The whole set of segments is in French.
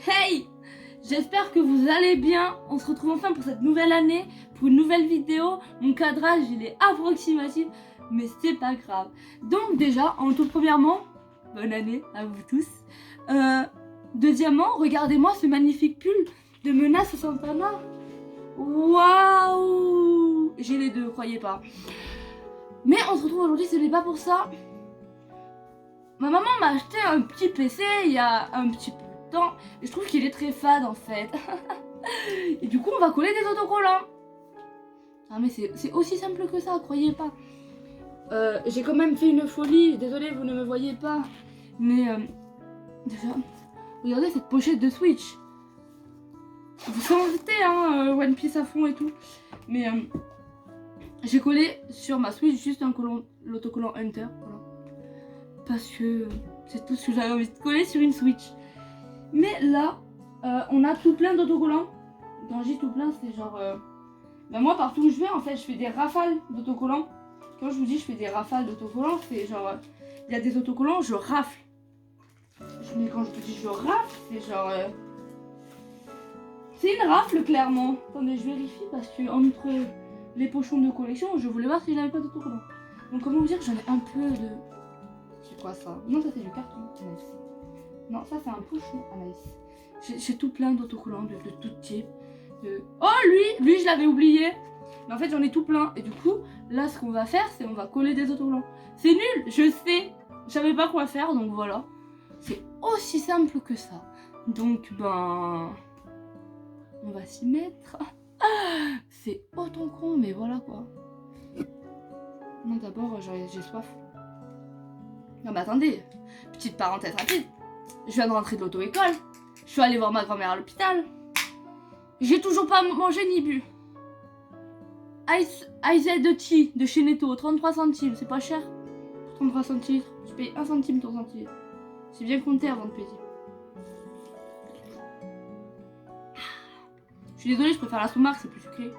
Hey! J'espère que vous allez bien. On se retrouve enfin pour cette nouvelle année, pour une nouvelle vidéo. Mon cadrage, il est approximatif, mais c'est pas grave. Donc déjà, en tout premièrement, bonne année à vous tous. Deuxièmement, regardez-moi ce magnifique pull de Menace Santana. Waouh! J'ai les deux, croyez pas. Mais on se retrouve aujourd'hui, ce n'est pas pour ça. Ma maman m'a acheté un petit PC il y a un petit peu de temps. Et je trouve qu'il est très fade en fait. Et du coup, on va coller des autocollants. Ah mais c'est aussi simple que ça, croyez pas. J'ai quand même fait une folie. Désolée, vous ne me voyez pas. Mais déjà, regardez cette pochette de Switch. Vous sentez hein, One Piece à fond et tout. Mais j'ai collé sur ma Switch juste l'autocollant Hunter. Voilà. Parce que c'est tout ce que j'avais envie de coller sur une Switch. Mais là, on a tout plein d'autocollants. Quand je dis tout plein, c'est genre... Ben moi, partout où je vais, en fait, je fais des rafales d'autocollants. Quand je vous dis je fais des rafales d'autocollants, c'est genre... Il y a des autocollants, je rafle. Mais quand je vous dis je rafle, c'est genre... C'est une rafle, clairement. Attendez, je vérifie parce que entre les pochons de collection, je voulais voir si j'avais pas d'autocollants. Donc, comment vous dire, j'en ai un peu de... C'est quoi ça? Non, ça c'est du carton. Nice. Non, ça c'est un pochon. Ah, nice. J'ai tout plein d'autocollants de tout type. Oh, lui je l'avais oublié. Mais en fait, j'en ai tout plein. Et du coup, là, ce qu'on va faire, c'est on va coller des autocollants. C'est nul, je sais. Je savais pas quoi faire, donc voilà. C'est aussi simple que ça. Donc, ben... on va s'y mettre. C'est autant con, mais voilà quoi. Non, d'abord, j'ai soif. Non, mais attendez. Petite parenthèse rapide. Je viens de rentrer de l'auto-école. Je suis allée voir ma grand-mère à l'hôpital. J'ai toujours pas mangé ni bu. IZ de tea de chez Netto, 33 centimes. C'est pas cher. 33 centilitres. Je paye 1 centime ton centilitre. C'est bien compté avant de payer. Je suis désolée, je préfère la sous-marque, c'est plus sucré.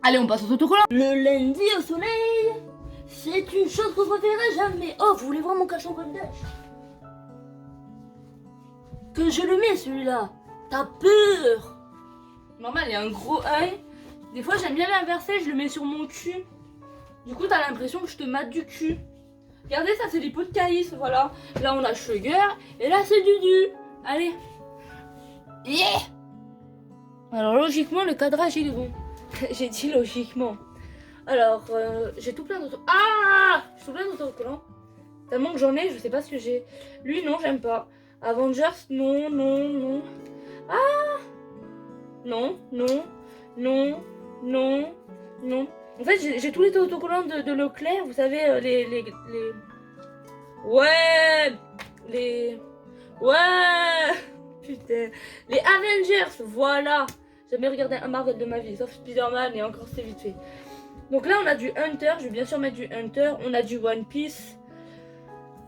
Allez, on passe aux autocollants. Le lundi au soleil, c'est une chose que je préférerais jamais. Oh, vous voulez voir mon cachot comme d'âge? Que je le mets celui-là. T'as peur? Normal, il y a un gros œil. Des fois, j'aime bien l'inverser, je le mets sur mon cul. Du coup, t'as l'impression que je te mate du cul. Regardez, ça c'est des pots de caïs, voilà. Là, on a Sugar, et là, c'est Dudu. Allez. Yeah. Alors, logiquement, le cadrage, il est bon. J'ai dit logiquement. Alors, j'ai tout plein d'autocollants. Ah! J'ai tout plein d'autocollants. Tellement que j'en ai, je sais pas ce que j'ai. Lui, non, j'aime pas. Avengers, non, non, non. Ah! Non, non, non, non, non. En fait, j'ai tous les autocollants de Leclerc, vous savez, les... Ouais! Les... Ouais! Putain. Les Avengers, voilà! J'ai jamais regardé un Marvel de ma vie, sauf Spider-Man et encore c'est vite fait. Donc là, on a du Hunter, je vais bien sûr mettre du Hunter. On a du One Piece.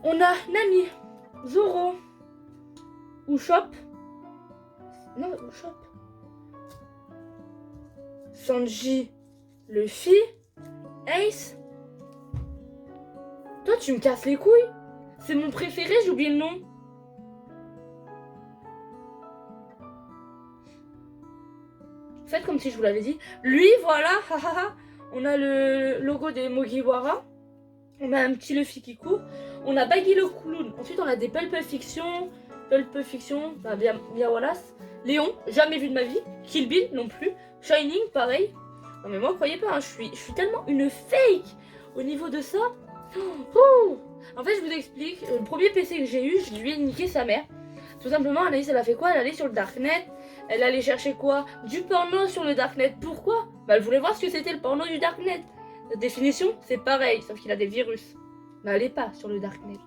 On a Nami, Zoro, Usopp. Non, Usopp. Sanji, Luffy, Ace. Toi, tu me casses les couilles. C'est mon préféré, j'ai oublié le nom. Faites comme si je vous l'avais dit. Lui, voilà, on a le logo des Mugiwara. On a un petit Luffy qui court. On a Baggy le Clown. Ensuite, on a des Pulp Fiction. Bah, bien Wallace. Léon, jamais vu de ma vie. Kill Bill non plus. Shining, pareil. Non mais moi, croyez pas, hein, je suis tellement une fake au niveau de ça. En fait, je vous explique. Le premier PC que j'ai eu, je lui ai niqué sa mère. Tout simplement, Anaïs, elle a fait quoi? Elle allait sur le Darknet. Elle allait chercher quoi? Du porno sur le Darknet. Pourquoi? Bah, elle voulait voir ce que c'était le porno du Darknet. La définition, c'est pareil, sauf qu'il a des virus. Mais elle n'est pas sur le Darknet.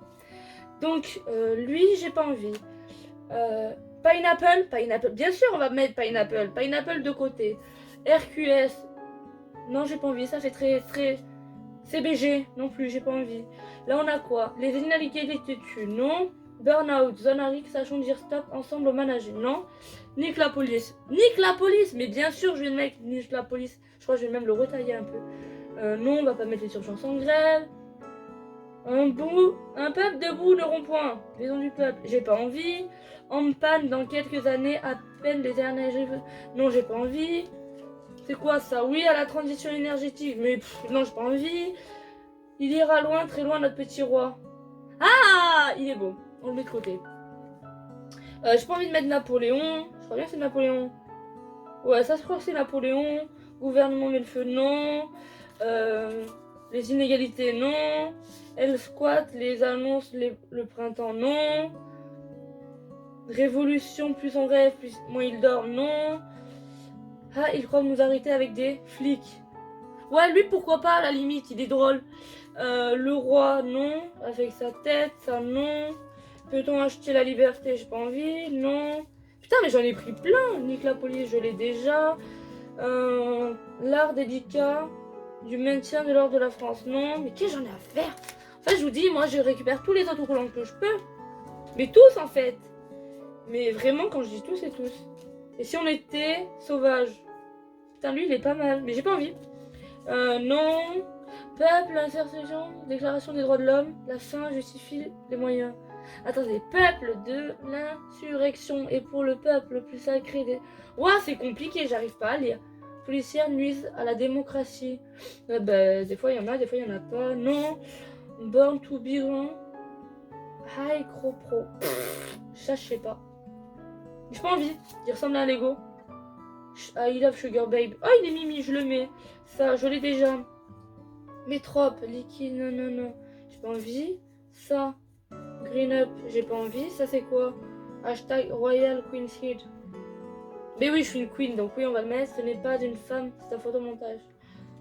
Donc, lui, j'ai pas envie. Pineapple. Bien sûr, on va mettre Pineapple. Pineapple de côté. RQS. Non, j'ai pas envie. Ça fait très... CBG. Non plus, j'ai pas envie. Là, on a quoi? Les inégalités des têtus. Non. Burnout. Zonaric, sachons dire stop ensemble au manager. Non. Nique la police. Nique la police. Mais bien sûr, je vais mettre Nique la police. Je crois que je vais même le retailler un peu. Non, on va pas mettre les urgences en grève. Un peuple debout, le rond-point. Maison du peuple. J'ai pas envie. En panne dans quelques années, à peine les dernières. Non, j'ai pas envie. C'est quoi ça? Oui, à la transition énergétique. Mais non, j'ai pas envie. Il ira loin, très loin, notre petit roi. Ah, il est beau. On le met de côté. J'ai pas envie de mettre Napoléon. Je crois bien que c'est Napoléon. Ouais, ça, je crois que c'est Napoléon. Gouvernement met le feu, non. Les inégalités, non. Elle squatte, les annonces, le printemps, non. Révolution, plus on rêve, plus moins il dort, non. Ah, il croit nous arrêter avec des flics. Ouais, lui, pourquoi pas, à la limite, il est drôle. Le roi, non. Avec sa tête, ça, non. Peut-on acheter la liberté? J'ai pas envie, non. Putain, mais j'en ai pris plein. Nique la police, je l'ai déjà. L'art délicat du maintien de l'ordre de la France, non. Mais qu'est-ce que j'en ai à faire? En fait, je vous dis, moi, je récupère tous les autocollants que je peux. Mais tous, en fait. Mais vraiment, quand je dis tous, c'est tous. Et si on était sauvage? Putain, lui, il est pas mal. Mais j'ai pas envie. Non. Peuple, insertion, déclaration des droits de l'homme. La fin justifie les moyens. Attendez, peuple de l'insurrection et pour le peuple le plus sacré des... Ouah, c'est compliqué, j'arrive pas à lire. Policières nuisent à la démocratie. Bah, des fois il y en a, des fois il y en a pas. Non. Born to be wrong. High Cro Pro. Ça, je sais pas. J'ai pas envie. Il ressemble à un Lego. I love Sugar Babe. Oh, il est mimi, je le mets. Ça, je l'ai déjà. Métrope, liquide, non, non, non. J'ai pas envie. Ça. Green up, j'ai pas envie. Ça, c'est quoi? Hashtag Royal Queen's Head. Mais oui, je suis une queen, donc oui, on va le mettre. Ce n'est pas d'une femme, c'est un photomontage.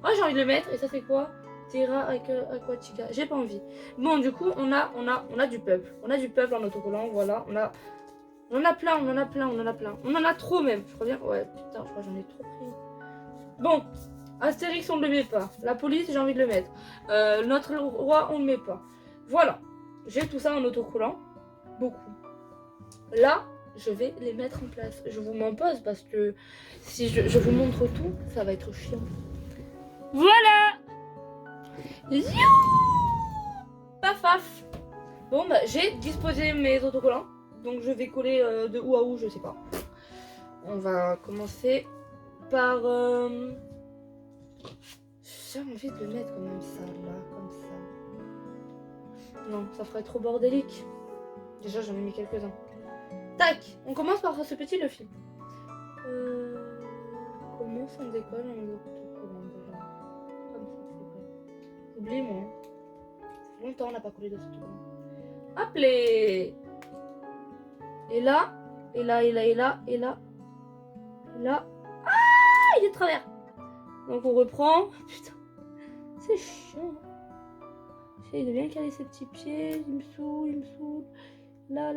Oh, j'ai envie de le mettre. Et ça, c'est quoi? Terra Aquatica. J'ai pas envie. Bon, du coup, on a du peuple. On a du peuple en autocollant, voilà. On en a plein. On en a trop même. Je crois bien. Ouais, putain, je crois que j'en ai trop pris. Bon, Astérix, on ne le met pas. La police, j'ai envie de le mettre. Notre roi, on ne le met pas. Voilà. J'ai tout ça en autocollant. Beaucoup. Là, je vais les mettre en place. Je vous m'en pose parce que si je vous montre tout, ça va être chiant. Voilà. Paf paf. Bon, bah, j'ai disposé mes autocollants. Donc je vais coller de où à où, je sais pas. On va commencer par... J'ai envie de le mettre comme ça, là, comme ça. Non, ça ferait trop bordélique. Déjà, j'en ai mis quelques-uns. Tac, on commence par ce petit Luffy. Comment on décolle en autocollant déjà? Comme ça, c'est vrai. Oublie-moi. Ça fait longtemps qu'on n'a pas collé de ce autocollant. Appelez. Et là, et là, et là, et là, et là, et là. Ah, il est de travers. Donc on reprend. Putain, c'est chiant. J'essaye de bien caler ses petits pieds. Il me saoule. Là.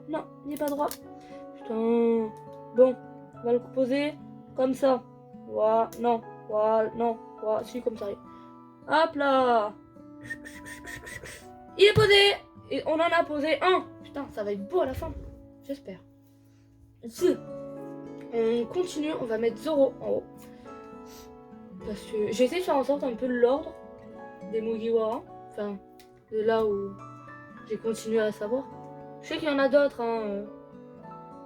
Non, il n'est pas droit. Putain. Bon, on va le poser comme ça. Voilà, non, voilà, non, voilà, si, comme ça. Hop là. Il est posé. Et on en a posé un. Putain, ça va être beau à la fin. J'espère. On continue, on va mettre Zoro en haut. Parce que j'ai essayé de faire en sorte un peu l'ordre des Mugiwara. Enfin, de là où j'ai continué à savoir. Je sais qu'il y en a d'autres, hein.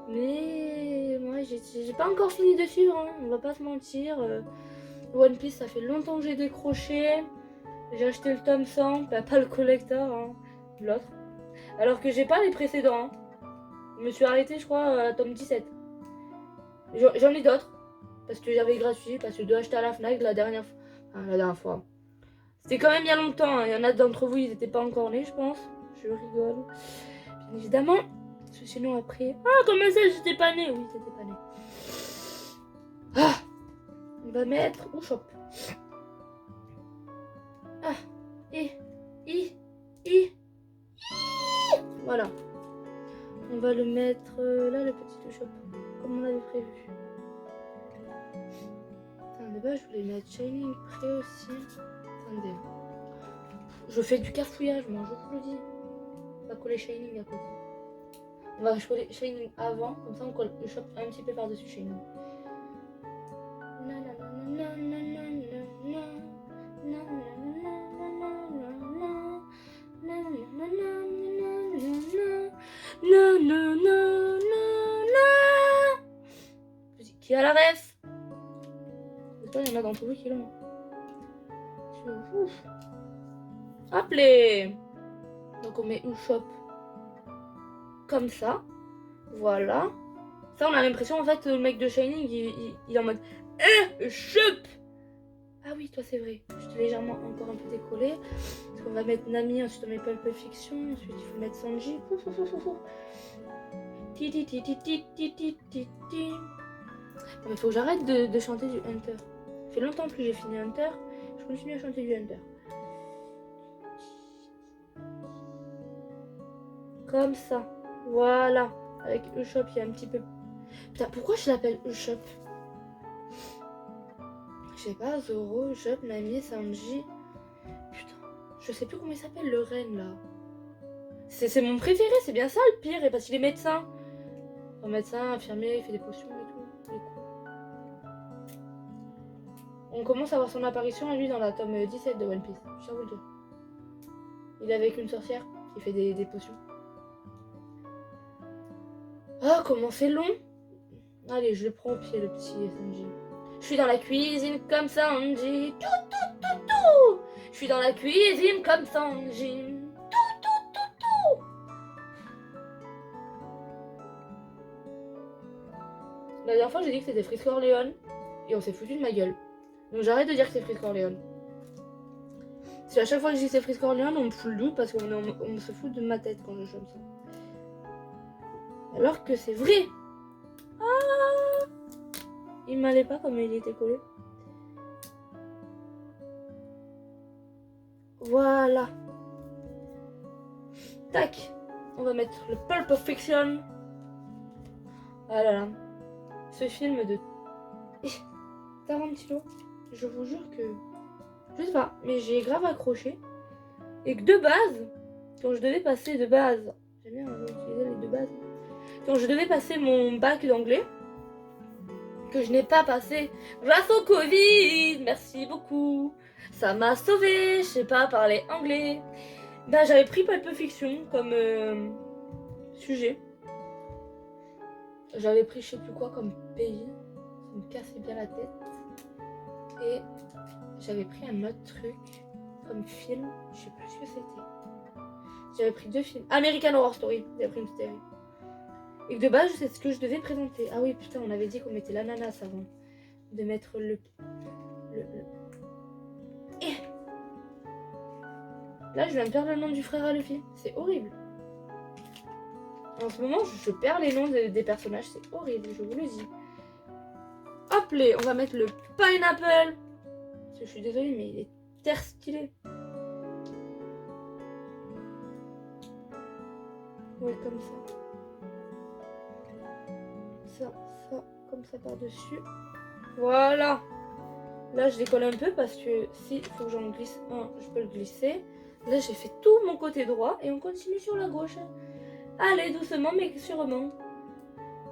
Mais moi, j'ai pas encore fini de suivre, hein. On va pas se mentir. One Piece, ça fait longtemps que j'ai décroché. J'ai acheté le tome 100, bah, pas le collector, hein. L'autre. Alors que j'ai pas les précédents, hein. Je me suis arrêtée, je crois, à tome 17. J'en ai d'autres. Parce que j'avais gratuit, parce que de acheter à la FNAC la dernière fois. C'était quand même il y a longtemps, hein. Il y en a d'entre vous, ils n'étaient pas encore nés, je pense. Je rigole. Bien évidemment. Parce que sinon après... Ah, comment ça, j'étais pas née? Oui, t'étais pas née. Ah, on va mettre... Ou shop. Ah, voilà. On va le mettre là, le petit shop. Comme on l'avait prévu. Attendez, bah, je voulais mettre Shining près aussi. Attendez. Je fais du cafouillage, moi, je vous le dis. On va coller Shining à côté. On va coller Shining avant, comme ça on colle le shop un petit peu par-dessus Shining. a la ref? J'espère qu'il y en a d'entre vous qui l'ont. Appelez. Donc on met Ushop comme ça. Voilà. Ça, on a l'impression en fait le mec de Shining il est en mode Ushop. Ah oui, toi c'est vrai. Je t'ai légèrement encore un peu décollé. Parce qu'on va mettre Nami, ensuite on met Pulp Fiction, ensuite il faut mettre Sanji. Non, mais faut que j'arrête de chanter du Hunter. Ça fait longtemps que j'ai fini Hunter. Je continue à chanter du Hunter. Comme ça. Voilà. Avec Ushop, il y a un petit peu... Putain, pourquoi je l'appelle Ushop? Je sais pas, Zoro, Ushop, Nami, Sanji... Putain, je sais plus comment il s'appelle le reine là. C'est mon préféré, c'est bien ça le pire, et parce qu'il est médecin. Enfin, médecin, infirmier, il fait des potions et tout. Il est cool. On commence à voir son apparition à lui dans la tome 17 de One Piece, je tiens à vous le dire. Il est avec une sorcière qui fait des potions. Ah, comment c'est long! Allez, je le prends au pied, le petit Sanji. Je suis dans la cuisine comme Sanji. Tout. Je suis dans la cuisine comme Sanji. Tout. La dernière fois, j'ai dit que c'était Frisk Orléans. Et on s'est foutu de ma gueule. Donc j'arrête de dire que c'est Frisk Orléans. Si à chaque fois que je dis que c'est Frisk Orléans, on me fout le doute parce qu'on se fout de ma tête quand je chante ça. Alors que c'est vrai. Ah, il m'allait pas comme il était collé. Voilà. Tac. On va mettre le Pulp Fiction. Ah là là. Ce film de Tarantino. Je vous jure que... Je sais pas, mais j'ai grave accroché. Et que de base, quand je devais passer de base... J'aime bien utiliser les deux bases. Quand je devais passer mon bac d'anglais, que je n'ai pas passé grâce au Covid, merci beaucoup, ça m'a sauvé, je sais pas parler anglais. Ben j'avais pris Pulp Fiction comme sujet. J'avais pris je sais plus quoi comme pays, ça me cassait bien la tête. Et j'avais pris un autre truc comme film, je sais plus ce que c'était. J'avais pris 2 films, American Horror Story, j'avais pris une série. Et que de base, c'est ce que je devais présenter. Ah oui, putain, on avait dit qu'on mettait l'ananas avant. De mettre le... Et... Là, je viens de perdre le nom du frère à Luffy. C'est horrible. En ce moment, je perds les noms des personnages. C'est horrible, je vous le dis. Hop, on va mettre le pineapple. Parce que je suis désolée, mais il est terre stylé. Ouais, comme ça. Ça, comme ça par-dessus. Voilà. Là, je décolle un peu parce que si il faut que j'en glisse un, je peux le glisser. Là, j'ai fait tout mon côté droit et on continue sur la gauche. Allez, doucement mais sûrement.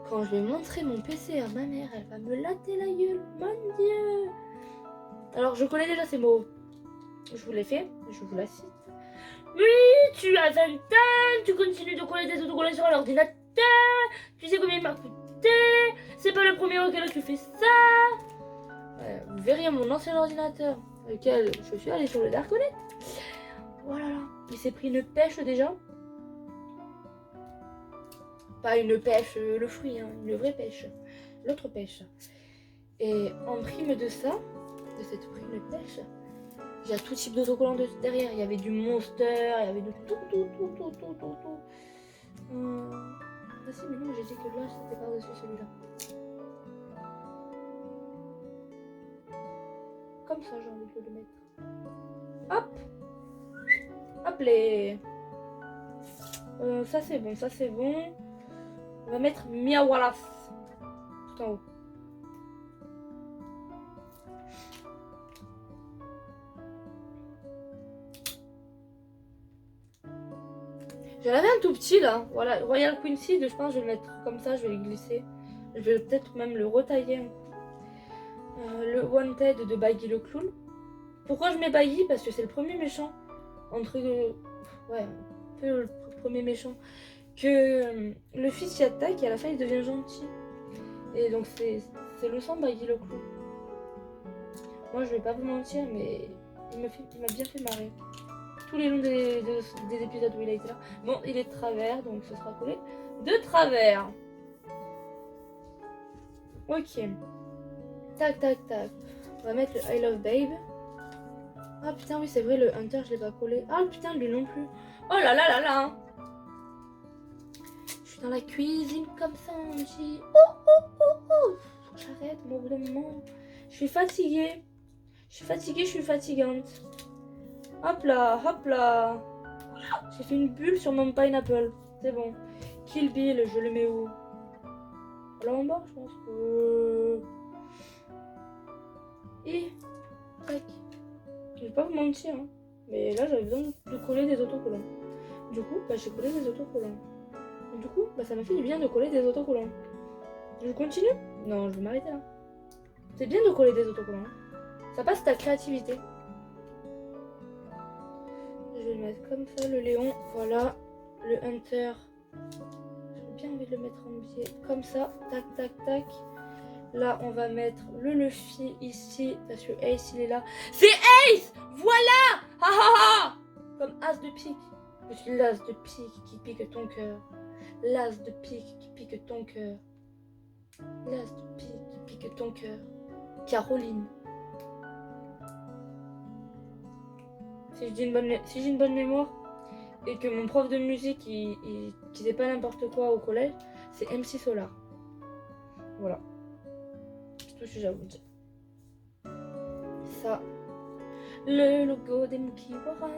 Quand je vais montrer mon PC à ma mère, elle va me latter la gueule. Mon Dieu. Alors, je connais déjà ces mots. Je vous les fais, je vous la cite. Oui, tu as 20 ans, tu continues de coller des autocollants sur l'ordinateur. Tu sais combien il m'a coûté. C'est pas le premier auquel tu fais ça. Ouais, vous verriez mon ancien ordinateur avec lequel je suis allée sur le Darknet. Voilà, il s'est pris une pêche déjà. Pas une pêche, le fruit, hein, une vraie pêche. L'autre pêche. Et en prime de ça, de cette prime pêche, il y a tout type d'autocollants derrière. Il y avait du Monster, il y avait de tout. Ah si, mais non, j'ai dit que là, c'était par-dessus celui-là. Comme ça, j'ai envie de le mettre. Hop. Hop les. Ça c'est bon, ça c'est bon. On va mettre Mia Wallace tout en haut. J'en avais un tout petit là. Voilà, Royal Queen Seed, je pense que je vais le mettre comme ça, je vais le glisser. Je vais peut-être même le retailler un coup. Le Wanted de Baggy le Clown. Pourquoi je mets Baggy? Parce que c'est le premier méchant. Entre. Ouais, un peu le premier méchant. Que le fils y attaque et à la fin il devient gentil. Et donc c'est C'est le sang qui le clou. Moi, je vais pas vous mentir, mais il m'a bien fait marrer. Tout les longs des épisodes où il a été là. Bon, il est de travers, donc ce sera collé de travers. Ok. Tac, tac, tac. On va mettre le I Love Babe. Ah putain, oui, c'est vrai, le Hunter, je l'ai pas collé. Ah putain, lui non plus. Oh là là là là. Je suis dans la cuisine comme ça, on dit. Oh oh oh oh. J'arrête, moi, au bout d'un moment. Je suis fatiguée. Je suis fatiguée, je suis fatigante. Hop là, hop là. J'ai fait une bulle sur mon pineapple. C'est bon. Kill Bill, je le mets où? Là en bas, je pense. Et tac. Je vais pas vous mentir, hein. Mais là j'avais besoin de coller des autocollants. Du coup, bah, j'ai collé des autocollants. Du coup, bah, ça m'a fait du bien de coller des autocollants. Je continue? Non, je vais m'arrêter là. C'est bien de coller des autocollants. Ça passe ta créativité. Je vais le mettre comme ça, le Léon. Voilà. Le Hunter. J'ai bien envie de le mettre en biais. Comme ça. Tac, tac, tac. Là, on va mettre le Luffy ici. Parce que Ace, il est là. C'est Ace! Voilà! Ha ha ha! Comme As de pique. Je suis l'As de pique qui pique ton cœur. L'As de pique qui pique ton cœur. L'As de pique qui pique ton cœur. Caroline. Si j'ai une bonne mémoire et que mon prof de musique il disait pas n'importe quoi au collège, c'est MC Solar. Voilà. C'est tout ce que j'ai à vous dire. Ça. Le logo des Mugiwara.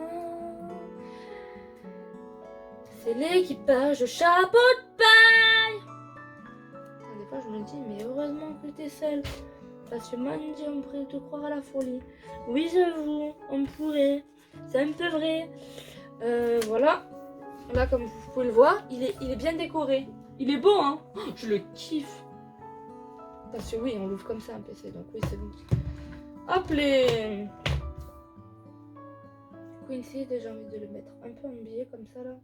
C'est l'équipage chapeau de paille. Des fois je me dis, mais heureusement que t'es seule. Parce que Mandy, on pourrait te croire à la folie. Oui, j'avoue, on pourrait. C'est un peu vrai. Voilà. Là, comme vous pouvez le voir, il est bien décoré. Il est beau, hein. Je le kiffe. Parce que oui, on l'ouvre comme ça un PC, donc oui, c'est bon. Hop les... Quincy, déjà envie de le mettre un peu en biais comme ça, là.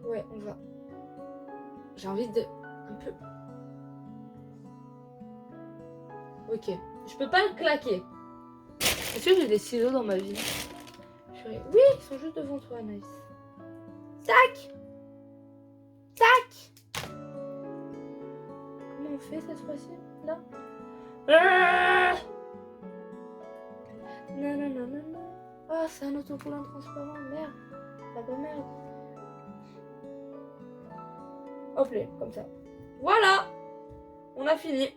Ouais, on va... J'ai envie de... Un peu... Ok. Je peux pas le claquer. Est-ce que j'ai des ciseaux dans ma vie? Oui, ils sont juste devant toi, nice. Tac! Tac! Comment on fait cette fois-ci? Là? Non, non, non, non, non. Ah, c'est un autocollant transparent. Merde. Ah bah merde. Hop là, comme ça. Voilà! On a fini.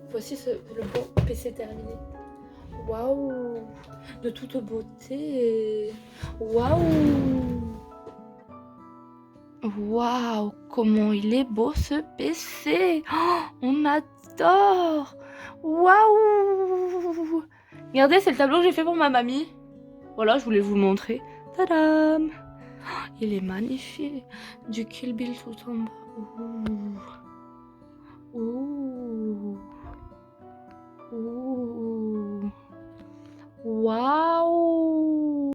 Voici le beau PC terminé. Waouh! De toute beauté. Waouh! Waouh! Comment il est beau ce PC! Oh, on adore! Waouh! Regardez, c'est le tableau que j'ai fait pour ma mamie. Voilà, je voulais vous le montrer. Tadam! Il est magnifique. Du Kill Bill tout en bas. Ouh! Ouh! Ouh! Waouh!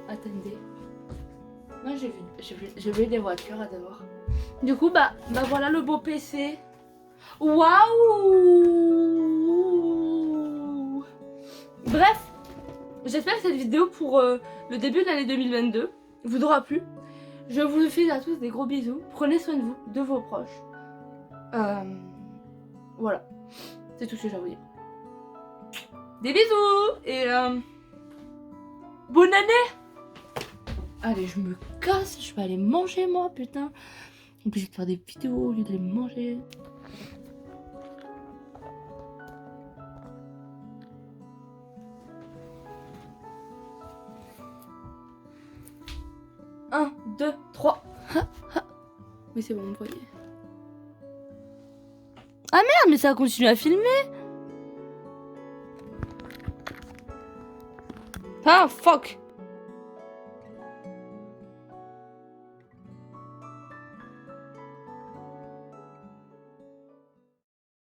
Attendez. Moi j'ai vu des voitures à d'abord. Du coup bah voilà le beau PC. Waouh! Bref, j'espère que cette vidéo pour le début de l'année 2022 vous aura plu. Je vous fais à tous des gros bisous. Prenez soin de vous, de vos proches. Voilà. C'est tout ce que j'ai à vous dire. Des bisous et bonne année. Allez, je me casse, je vais aller manger moi, putain. En plus, je vais faire des vidéos au lieu d'aller manger. Un, deux, trois. Oui, c'est bon, vous voyez. Ah merde, mais ça continue à filmer. Ah, fuck.